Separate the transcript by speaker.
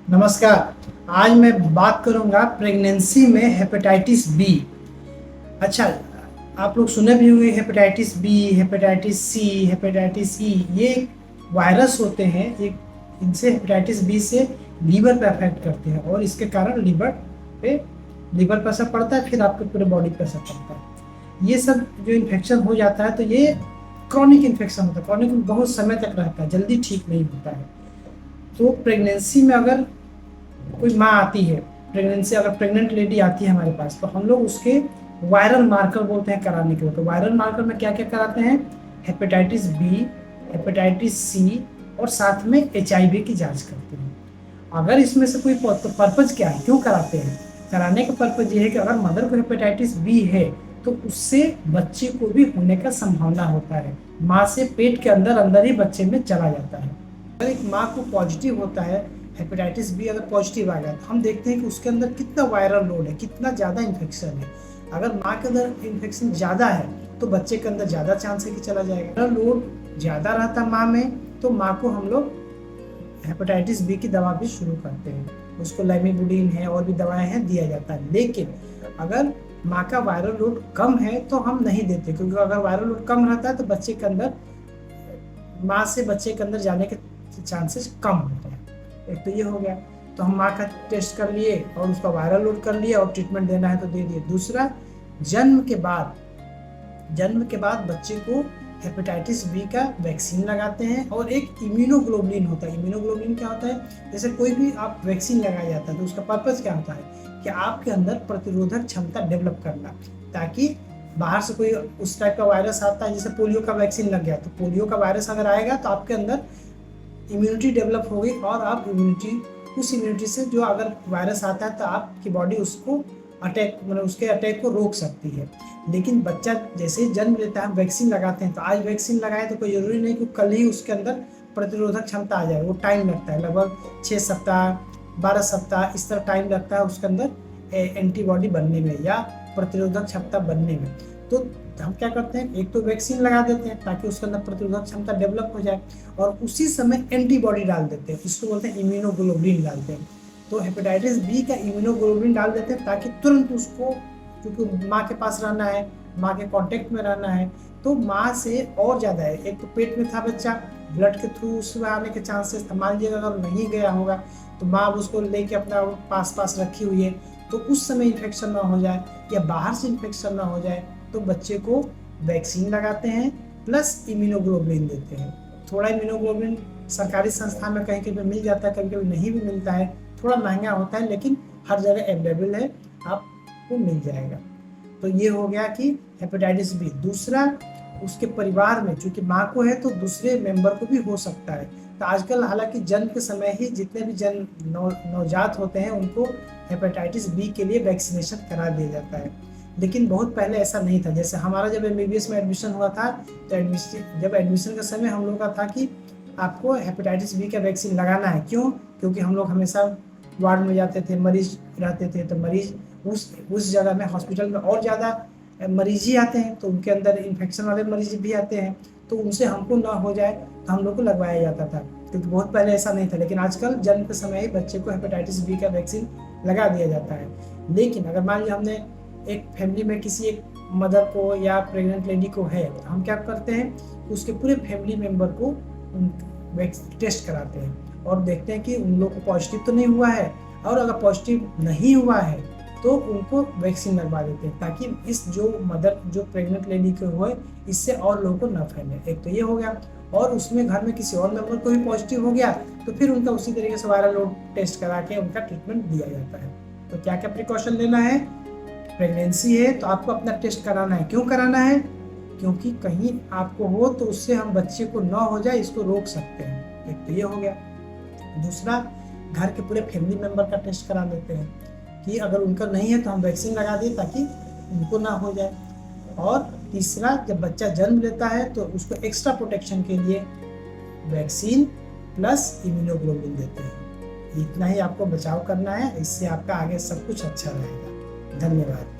Speaker 1: नमस्कार। आज मैं बात करूंगा प्रेगनेंसी में हेपेटाइटिस बी। अच्छा, आप लोग सुने भी होंगे hepatitis B, hepatitis C, hepatitis E. ये वायरस होते हैं। एक इनसे हेपेटाइटिस बी से लीवर पे अफेक्ट करते हैं और इसके कारण लीवर पर असर पड़ता है, फिर आपके पूरे बॉडी पर असर पड़ता है। ये सब जो इन्फेक्शन हो जाता है तो ये क्रॉनिक इन्फेक्शन होता है। क्रॉनिक बहुत समय तक रहता है, जल्दी ठीक नहीं होता है। तो प्रेगनेंसी में अगर कोई माँ आती है, प्रेगनेंसी अगर प्रेग्नेंट लेडी आती है हमारे पास, तो हम लोग उसके वायरल मार्कर बोलते हैं कराने के लिए। तो वायरल मार्कर में क्या क्या कराते हैं? हेपेटाइटिस बी, हेपेटाइटिस सी और साथ में HIV की जांच करते हैं। अगर इसमें से कोई पर्पज क्या है, क्यों कराते हैं? कराने का पर्पज ये है कि अगर मदर को हेपेटाइटिस बी है तो उससे बच्चे को भी होने का संभावना होता है। माँ से पेट के अंदर अंदर ही बच्चे में चला जाता है। अगर एक माँ को पॉजिटिव होता है, हेपेटाइटिस बी अगर पॉजिटिव आ गया, तो हम देखते हैं कि उसके अंदर कितना वायरल लोड है, कितना ज़्यादा इन्फेक्शन है। अगर माँ के अंदर इन्फेक्शन ज़्यादा है तो बच्चे के अंदर ज़्यादा चांस है कि चला जाएगा। अगर लोड ज़्यादा रहता माँ में तो माँ को हम लोग हेपेटाइटिस बी की दवा भी शुरू करते हैं। उसको लैमिबुडिन है और भी दवाएं हैं, दिया जाता है। लेकिन अगर माँ का वायरल लोड कम है तो हम नहीं देते, क्योंकि अगर वायरल लोड कम रहता है तो बच्चे के अंदर, माँ से बच्चे के अंदर जाने के चांसेस कम होते हैं। एक तो ये हो गया। तो हम माँ का टेस्ट कर लिए और उसका वायरल लोड कर लिया और ट्रीटमेंट देना है तो दे दिए। दूसरा, जन्म के बाद बच्चे को हेपेटाइटिस बी का वैक्सीन लगाते हैं और एक इम्यूनोग्लोबुलिन होता है। इम्यूनोग्लोबुलिन क्या होता है? जैसे कोई भी आप वैक्सीन लगाया जाता है तो उसका पर्पज क्या होता है कि आपके अंदर प्रतिरोधक क्षमता डेवलप करना, ताकि बाहर से कोई उस टाइप का वायरस आता है, जैसे पोलियो का वैक्सीन लग गया तो पोलियो का वायरस अगर आएगा तो आपके अंदर इम्यूनिटी डेवलप हो गई और आप उस इम्यूनिटी से जो अगर वायरस आता है तो आपकी बॉडी उसको उसके अटैक को रोक सकती है। लेकिन बच्चा जैसे ही जन्म लेता है, वैक्सीन लगाते हैं, तो आज वैक्सीन लगाए तो कोई ज़रूरी नहीं कि कल ही उसके अंदर प्रतिरोधक क्षमता आ जाए। वो टाइम लगता है, लगभग 6 सप्ताह 12 सप्ताह इस तरह टाइम लगता है उसके अंदर एंटीबॉडी बनने में या प्रतिरोधक क्षमता बनने में। तो हम क्या करते हैं, एक तो वैक्सीन लगा देते हैं ताकि उसके अंदर प्रतिरोधक क्षमता डेवलप हो जाए, और उसी समय एंटीबॉडी डाल देते हैं, इसको बोलते हैं इम्यूनोग्लोबुलिन डालते हैं। तो हेपेटाइटिस बी का इम्यूनोग्लोबुलिन डाल देते हैं ताकि तुरंत उसको, क्योंकि माँ के पास रहना है, माँ के कांटेक्ट में रहना है, तो माँ से और ज़्यादा है। एक तो पेट में था बच्चा, ब्लड के थ्रू उसमें आने के चांसेस, मान लीजिएगा अगर नहीं गया होगा तो माँ उसको लेके अपना पास रखी हुई है, तो उस समय इन्फेक्शन ना हो जाए या बाहर से इन्फेक्शन ना हो जाए, तो बच्चे को वैक्सीन लगाते हैं प्लस इम्यूनोग्लोबुलिन देते हैं। थोड़ा इम्यूनोग्लोबुलिन सरकारी संस्थान में कहीं कहीं मिल जाता है, कभी कभी नहीं भी मिलता है, थोड़ा महंगा होता है, लेकिन हर जगह अवेलेबल है, आपको मिल जाएगा। तो ये हो गया कि हेपेटाइटिस बी। दूसरा, उसके परिवार में चूंकि माँ को है तो दूसरे मेंबर को भी हो सकता है। तो आजकल हालांकि जन्म के समय ही जितने भी नवजात होते हैं उनको हेपेटाइटिस बी के लिए वैक्सीनेशन करा दिया जाता है। लेकिन बहुत पहले ऐसा नहीं था। जैसे हमारा जब MBBS में एडमिशन हुआ था तो एडमिशन का समय हम लोग का था कि आपको हेपेटाइटिस बी का वैक्सीन लगाना है। क्यों? क्योंकि हम लोग हमेशा वार्ड में जाते थे, मरीज रहते थे, तो मरीज उस जगह में हॉस्पिटल में और ज़्यादा मरीज ही आते हैं, तो उनके अंदर इन्फेक्शन वाले मरीज भी आते हैं, तो उनसे हमको ना हो जाए तो हम लोग को लगवाया जाता था। क्योंकि बहुत पहले ऐसा नहीं था, लेकिन आजकल जन्म के समय ही बच्चे को हेपेटाइटिस बी का वैक्सीन लगा दिया जाता है। लेकिन अगर मान लीजिए हमने एक फैमिली में किसी एक मदर को या प्रेग्नेंट लेडी को है, तो हम क्या करते हैं, उसके पूरे फैमिली मेम्बर को टेस्ट कराते हैं और देखते हैं कि उन लोग को पॉजिटिव तो नहीं हुआ है, और अगर पॉजिटिव नहीं हुआ है तो उनको वैक्सीन लगवा देते हैं, ताकि इस जो प्रेग्नेंट लेडी को हुए इससे और लोगों को न फैले। एक तो ये हो गया, और उसमें घर में किसी और मेंबर को भी पॉजिटिव हो गया तो फिर उनका उसी तरीके से वायरल लोड टेस्ट करा के उनका ट्रीटमेंट दिया जाता है। तो क्या क्या प्रिकॉशन लेना है? प्रेगनेंसी है तो आपको अपना टेस्ट कराना है। क्यों कराना है? क्योंकि कहीं आपको हो तो उससे हम बच्चे को ना हो जाए, इसको रोक सकते हैं। एक तो ये हो गया। दूसरा, घर के पूरे फैमिली मेंबर का टेस्ट करा देते हैं कि अगर उनका नहीं है तो हम वैक्सीन लगा दें ताकि उनको ना हो जाए। और तीसरा, जब बच्चा जन्म लेता है तो उसको एक्स्ट्रा प्रोटेक्शन के लिए वैक्सीन प्लस इम्यूनोग्लोबुलिन देते हैं। इतना ही आपको बचाव करना है, इससे आपका आगे सब कुछ अच्छा रहेगा। धन्यवाद।